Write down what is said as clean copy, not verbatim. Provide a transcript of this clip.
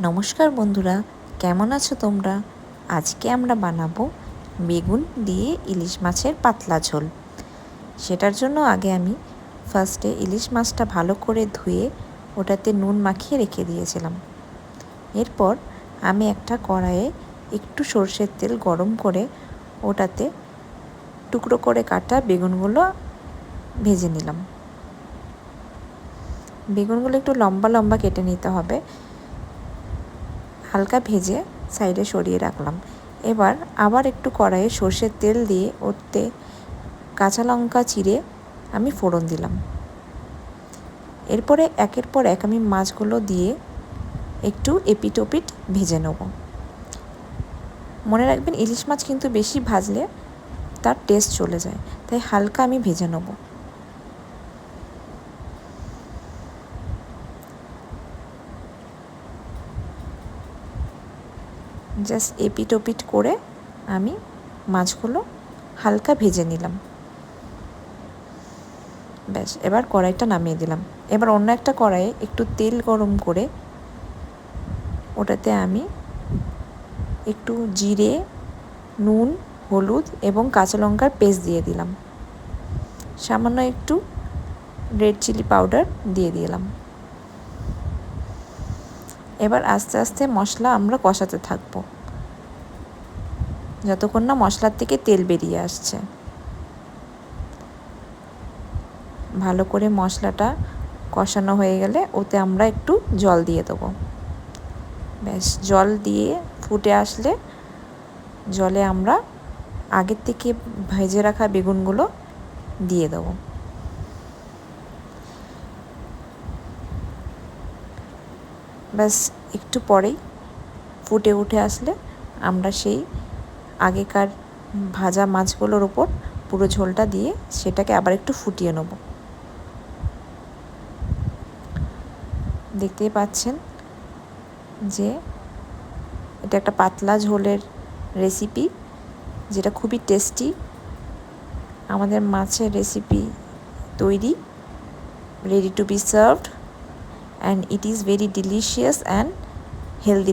নমস্কার বন্ধুরা, কেমন আছো তোমরা? আজকে আমরা বানাবো বেগুন দিয়ে ইলিশ মাছের পাতলা ঝোল। সেটার জন্য আগে আমি ফার্স্টে ইলিশ মাছটা ভালো করে ধুয়ে ওটাতে নুন মাখিয়ে রেখে দিয়েছিলাম। এরপর আমি একটা কড়াইয়ে একটু সর্ষের তেল গরম করে ওটাতে টুকরো করে কাটা বেগুনগুলো ভেজে নিলাম। বেগুনগুলো একটু লম্বা লম্বা কেটে নিতে হবে। হালকা ভেজে সাইডে সরিয়ে রাখলাম। এবার আবার একটু কড়াইয়ে সর্ষের তেল দিয়ে ওতে কাঁচা লঙ্কা চিড়ে আমি ফোড়ন দিলাম। এরপরে একের পর এক আমি মাছগুলো দিয়ে একটু এপিট ওপিট ভেজে নেব। মনে রাখবেন, ইলিশ মাছ কিন্তু বেশি ভাজলে তার টেস্ট চলে যায়, তাই হালকা আমি ভেজে নেব। জাস্ট এপিট ওপিট করে আমি মাছগুলো হালকা ভেজে নিলাম। ব্যাস, এবার কড়াইটা নামিয়ে দিলাম। এবার অন্য একটা কড়াইয়ে একটু তেল গরম করে ওটাতে আমি একটু জিরে, নুন, হলুদ এবং কাঁচা লঙ্কার পেস্ট দিয়ে দিলাম। সামান্য একটু রেড চিলি পাউডার দিয়ে দিলাম। এবার আস্তে আস্তে মশলা আমরা কষাতে থাকবো যতক্ষণ না মশলার থেকে তেল বেরিয়ে আসছে। ভালো করে মশলাটা কষানো হয়ে গেলে ওতে আমরা একটু জল দিয়ে দেবো। ব্যাস, জল দিয়ে ফুটে আসলে জলে আমরা আগের থেকে ভেজে রাখা বেগুনগুলো দিয়ে দেবো। ব্যাস, একটু পরেই ফুটে উঠে আসলে আমরা সেই আগেকার ভাজা মাছগুলোর ওপর পুরো ঝোলটা দিয়ে সেটাকে আবার একটু ফুটিয়ে নেব। দেখতেই পাচ্ছেন যে এটা একটা পাতলা ঝোলের রেসিপি, যেটা খুবই টেস্টি। আমাদের মাছের রেসিপি তৈরি, ready to be served, and it is very delicious and healthy.